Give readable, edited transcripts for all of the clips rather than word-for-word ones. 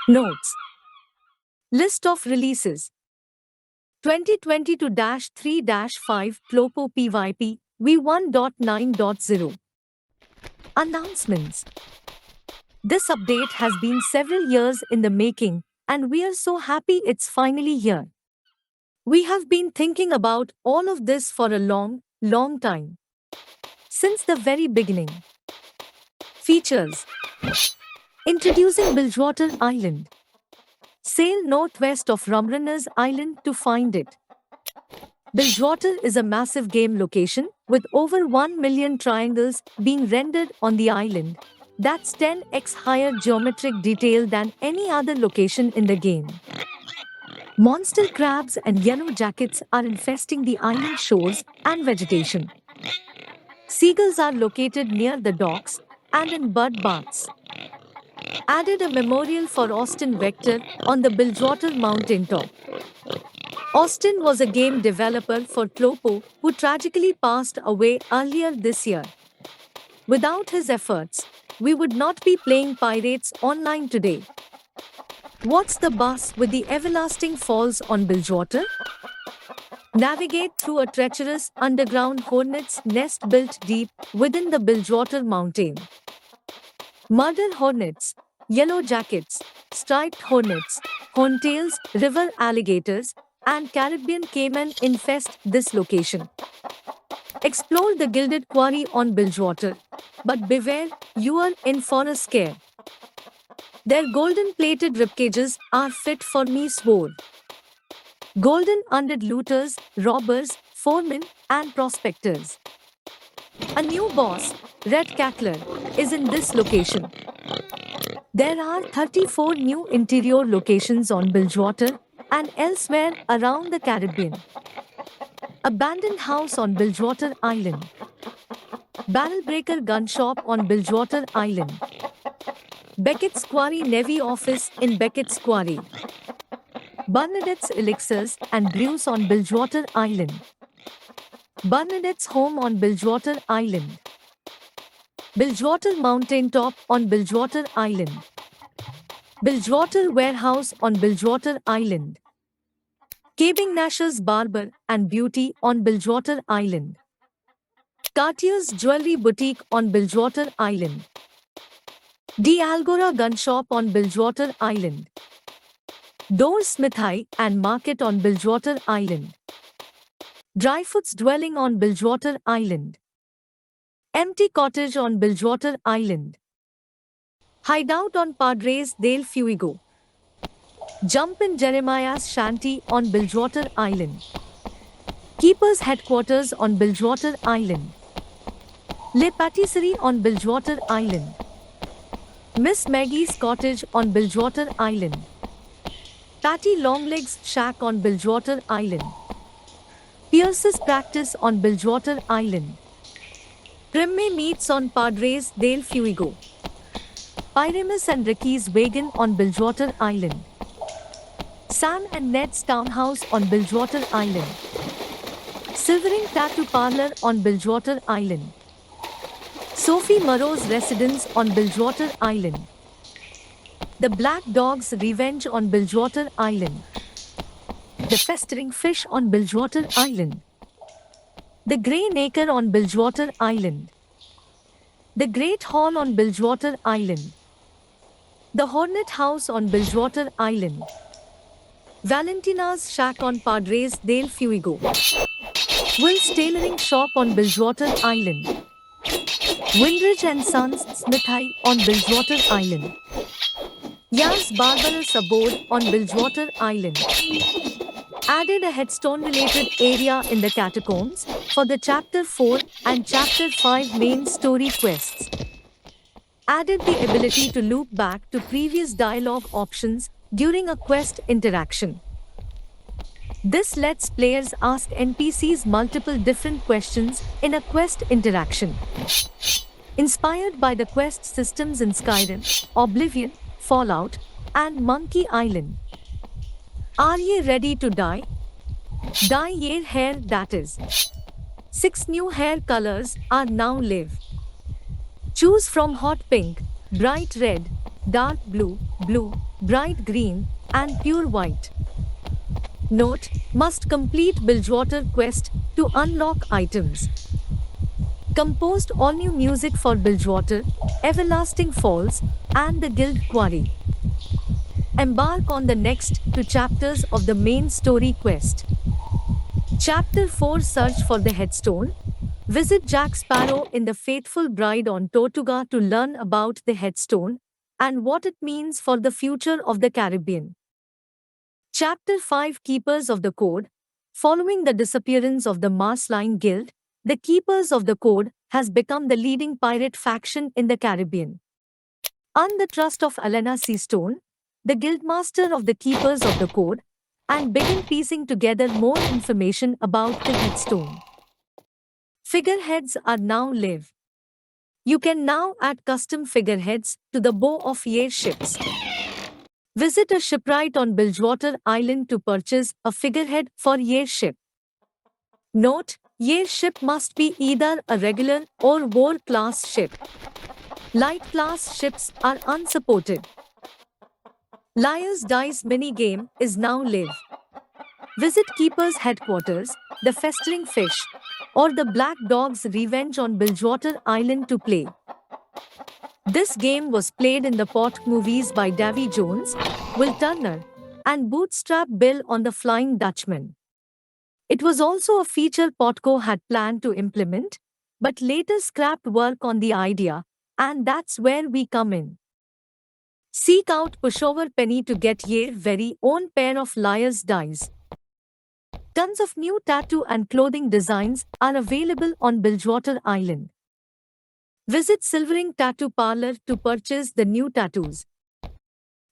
Notes. List of releases. 2022-3-5 TLOPO PYP v1.9.0. Announcements. This update has been several years in the making, and we are so happy it's finally here. We have been thinking about all of this for a long time. Since the very beginning. Features. Introducing Bilgewater Island. Sail northwest of Rumrunners Island to find it. Bilgewater is a massive game location with over 1 million triangles being rendered on the island. That's 10x higher geometric detail than any other location in the game. Monster crabs and yellow jackets are infesting the island shores and vegetation. Seagulls are located near the docks and in bird baths. Added a memorial for Austin Vector on the Bilgewater mountain top. Austin was a game developer for TLOPO who tragically passed away earlier this year. Without his efforts, we would not be playing Pirates Online today. What's the buzz with the everlasting falls on Bilgewater? Navigate through a treacherous underground hornet's nest built deep within the Bilgewater mountain. Murder hornets, yellow jackets, striped hornets, horntails, river alligators, and Caribbean caiman infest this location. Explore the gilded quarry on Bilgewater, but beware, you are in for a scare. Their golden-plated ribcages are fit for me swore. Golden-unded looters, robbers, foremen, and prospectors. A new boss, Red Cackler, is in this location. There are 34 new interior locations on Bilgewater and elsewhere around the Caribbean. Abandoned house on Bilgewater Island. Barrelbreaker gun shop on Bilgewater Island. Beckett's Quarry Navy office in Beckett's Quarry. Bernadette's Elixirs and Brews on Bilgewater Island. Bernadette's home on Bilgewater Island. Bilgewater Mountaintop on Bilgewater Island. Bilgewater Warehouse on Bilgewater Island. Cabing Nash's Barber and Beauty on Bilgewater Island. Cartier's Jewelry Boutique on Bilgewater Island. The Algora Gun Shop on Bilgewater Island. Doors Smithai and Market on Bilgewater Island. Dryfoot's Dwelling on Bilgewater Island. Empty Cottage on Bilgewater Island. Hideout on Padres del Fuego. Jump in Jeremiah's Shanty on Bilgewater Island. Keeper's Headquarters on Bilgewater Island. Le Patisserie on Bilgewater Island. Miss Maggie's Cottage on Bilgewater Island. Patty Longlegs Shack on Bilgewater Island. Pierce's Practice on Bilgewater Island. Primme Meats on Padres del Fuego. Pyramus and Ricky's Wagon on Bilgewater Island. Sam and Ned's Townhouse on Bilgewater Island. Silvering Tattoo Parlor on Bilgewater Island. Sophie Murrow's Residence on Bilgewater Island. The Black Dog's Revenge on Bilgewater Island. The Festering Fish on Bilgewater Island. The Grey Acre on Bilgewater Island. The Great Hall on Bilgewater Island. The Hornet House on Bilgewater Island. Valentina's Shack on Padres del Fuego. Will's Tailoring Shop on Bilgewater Island. Windridge and Sons Smithai on Bilgewater Island. Yas Barbarous Abode on Bilgewater Island. Added a Headstone-related area in the catacombs for the Chapter 4 and Chapter 5 main story quests. Added the ability to loop back to previous dialogue options during a quest interaction. This lets players ask NPCs multiple different questions in a quest interaction. Inspired by the quest systems in Skyrim, Oblivion, Fallout, and Monkey Island. Are ye ready to dye? Dye your hair, that is. 6 new hair colors are now live. Choose from hot pink, bright red, dark blue, blue, bright green, and pure white. Note: must complete Bilgewater quest to unlock items. Composed all new music for Bilgewater, Everlasting Falls, and the Guild Quarry. Embark on the next two chapters of the main story quest. Chapter 4: Search for the Headstone. Visit Jack Sparrow in the Faithful Bride on Tortuga to learn about the Headstone and what it means for the future of the Caribbean. Chapter 5: Keepers of the Code. Following the disappearance of the Marsline Guild, the Keepers of the Code has become the leading pirate faction in the Caribbean. Earn the trust of Elena Seastone, the guildmaster of the Keepers of the Code, and begin piecing together more information about the Headstone. Figureheads are now live. You can now add custom figureheads to the bow of your ships. Visit a shipwright on Bilgewater Island to purchase a figurehead for your ship. Note: your ship must be either a regular or war class ship. Light class ships are unsupported. Liar's Dice minigame is now live. Visit Keeper's Headquarters, the Festering Fish, or the Black Dog's Revenge on Bilgewater Island to play. This game was played in the POTCO movies by Davy Jones, Will Turner, and Bootstrap Bill on the Flying Dutchman. It was also a feature POTCO had planned to implement, but later scrapped work on the idea, and that's where we come in. Seek out Pushover Penny to get your very own pair of Liar's Dice. Tons of new tattoo and clothing designs are available on Bilgewater Island. Visit Silvering Tattoo Parlor to purchase the new tattoos.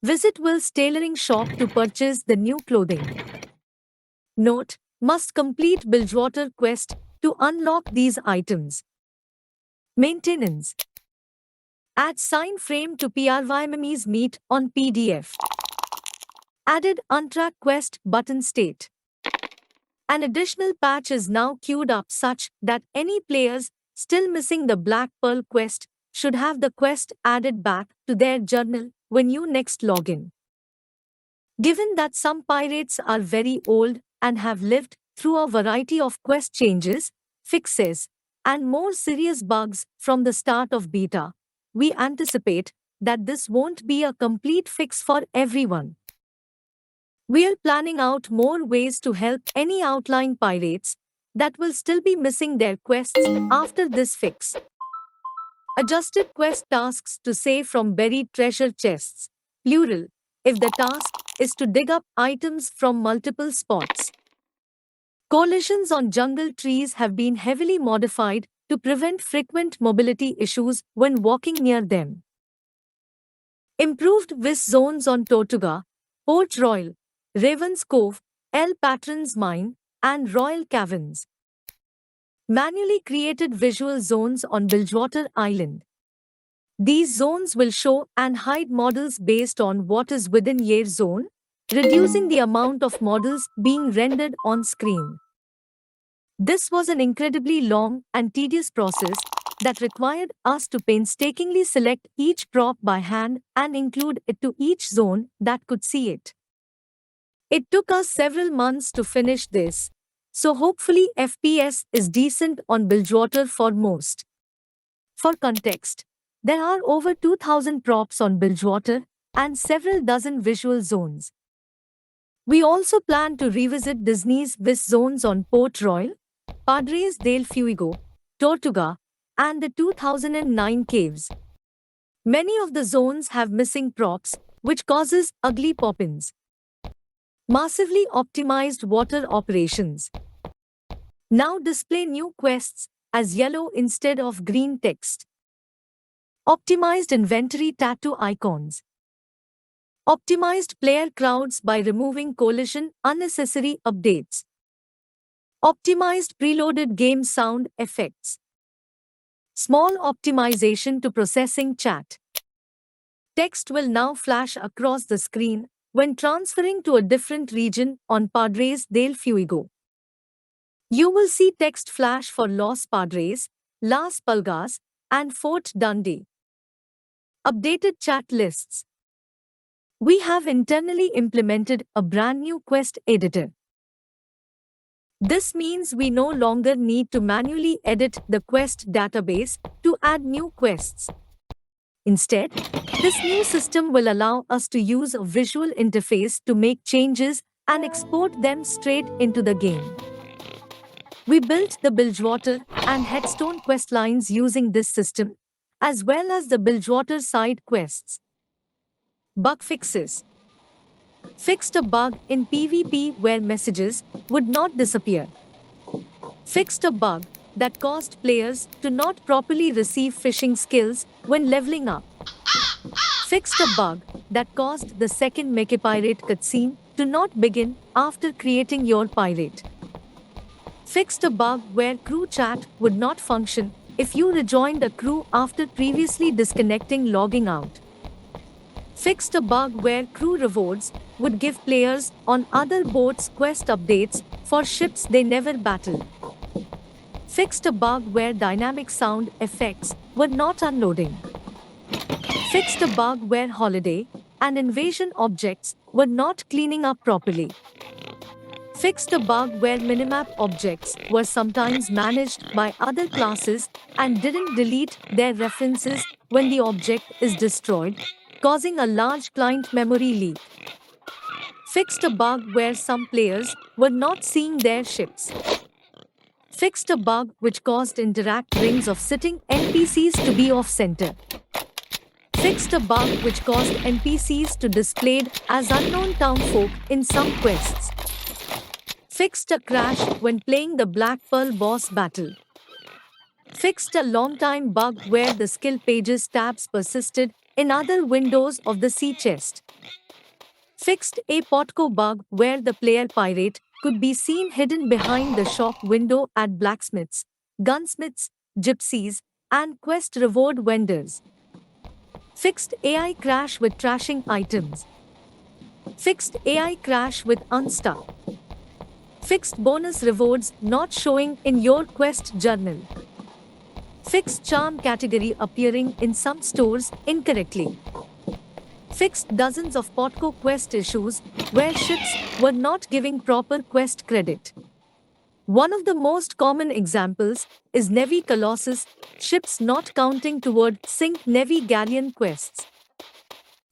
Visit Will's Tailoring Shop to purchase the new clothing. Note: must complete Bilgewater quest to unlock these items. Maintenance. Add sign frame to PRYMME's Meet on PDF. Added Untrack Quest button state. An additional patch is now queued up such that any players still missing the Black Pearl quest should have the quest added back to their journal when you next log in. Given that some pirates are very old and have lived through a variety of quest changes, fixes, and more serious bugs from the start of beta, we anticipate that this won't be a complete fix for everyone. We're planning out more ways to help any outlying pirates that will still be missing their quests after this fix. Adjusted quest tasks to save from buried treasure chests, plural, if the task is to dig up items from multiple spots. Coalitions on jungle trees have been heavily modified to prevent frequent mobility issues when walking near them. Improved Vis zones on Tortuga, Port Royal, Raven's Cove, El Patron's Mine, and Royal Caverns. Manually created visual zones on Bilgewater Island. These zones will show and hide models based on what is within your zone, reducing the amount of models being rendered on screen. This was an incredibly long and tedious process that required us to painstakingly select each prop by hand and include it to each zone that could see it. It took us several months to finish this, so hopefully FPS is decent on Bilgewater for most. For context, there are over 2,000 props on Bilgewater and several dozen visual zones. We also plan to revisit Disney's Vis zones on Port Royal, Padres del Fuego, Tortuga, and the 2009 caves. Many of the zones have missing props, which causes ugly pop-ins. Massively optimized water operations. Now display new quests as yellow instead of green text. Optimized inventory tattoo icons. Optimized player crowds by removing coalition unnecessary updates. Optimized preloaded game sound effects. Small optimization to processing chat. Text will now flash across the screen when transferring to a different region on Padres del Fuego. You will see text flash for Los Padres, Las Pulgas, and Fort Dundee. Updated chat lists. We have internally implemented a brand new quest editor. This means we no longer need to manually edit the quest database to add new quests. Instead, this new system will allow us to use a visual interface to make changes and export them straight into the game. We built the Bilgewater and Headstone quest lines using this system, as well as the Bilgewater side quests. Bug fixes. Fixed a bug in PvP where messages would not disappear. Fixed a bug that caused players to not properly receive fishing skills when leveling up. Fixed a bug that caused the second Make a Pirate cutscene to not begin after creating your pirate. Fixed a bug where crew chat would not function if you rejoined a crew after previously disconnecting logging out. Fixed a bug where crew rewards would give players on other boats quest updates for ships they never battled. Fixed a bug where dynamic sound effects were not unloading. Fixed a bug where holiday and invasion objects were not cleaning up properly. Fixed a bug where minimap objects were sometimes managed by other classes and didn't delete their references when the object is destroyed, causing a large client memory leak. Fixed a bug where some players were not seeing their ships. Fixed a bug which caused interact rings of sitting NPCs to be off center. Fixed a bug which caused NPCs to displayed as unknown townfolk in some quests. Fixed a crash when playing the Black Pearl boss battle. Fixed a long time bug where the skill pages tabs persisted in other windows of the sea chest. Fixed a POTCO bug where the player pirate could be seen hidden behind the shop window at blacksmiths, gunsmiths, gypsies, and quest reward vendors. Fixed AI crash with trashing items. Fixed AI crash with unstuck. Fixed bonus rewards not showing in your quest journal. Fixed charm category appearing in some stores incorrectly. Fixed dozens of POTCO quest issues where ships were not giving proper quest credit. One of the most common examples is Navy Colossus ships not counting toward Sync Navy Galleon quests.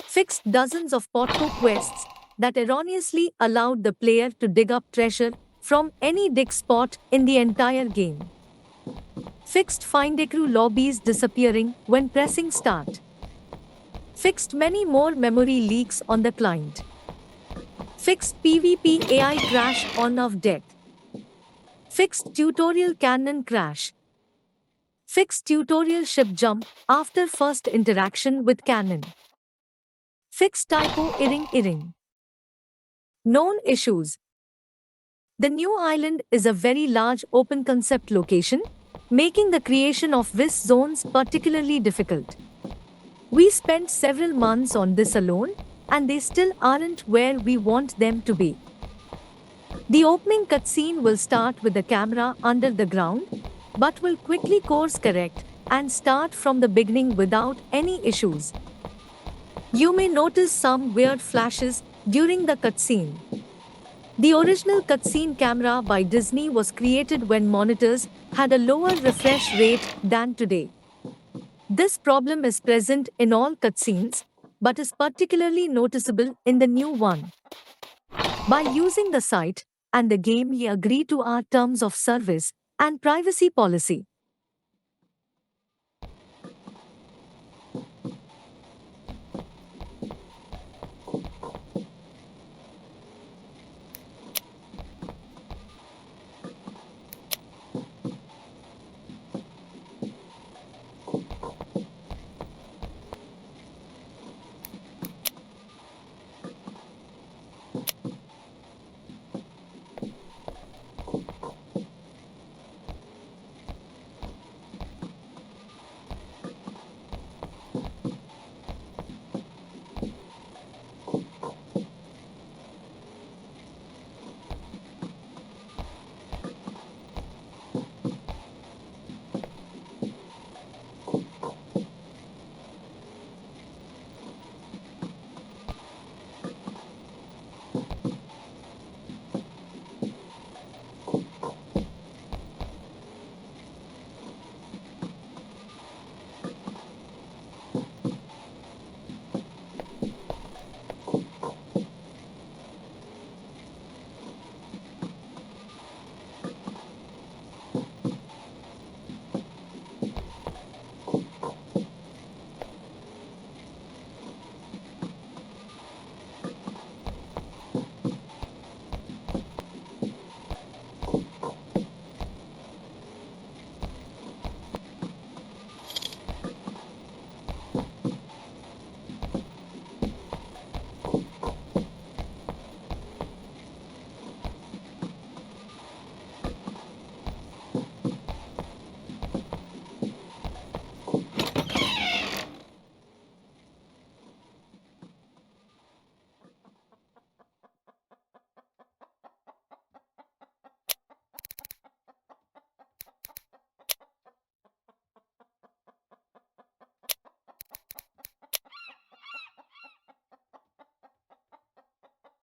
Fixed dozens of POTCO quests that erroneously allowed the player to dig up treasure from any dig spot in the entire game. Fixed Findecrew lobbies disappearing when pressing start. Fixed many more memory leaks on the client. Fixed PvP AI crash on of death. Fixed tutorial cannon crash. Fixed tutorial ship jump after first interaction with cannon. Fixed typo earring. Known issues. The new island is a very large open concept location, making the creation of WIS zones particularly difficult. We spent several months on this alone, and they still aren't where we want them to be. The opening cutscene will start with the camera under the ground, but will quickly course correct and start from the beginning without any issues. You may notice some weird flashes during the cutscene. The original cutscene camera by Disney was created when monitors had a lower refresh rate than today. This problem is present in all cutscenes, but is particularly noticeable in the new one. By using the site and the game, we agree to our terms of service and privacy policy.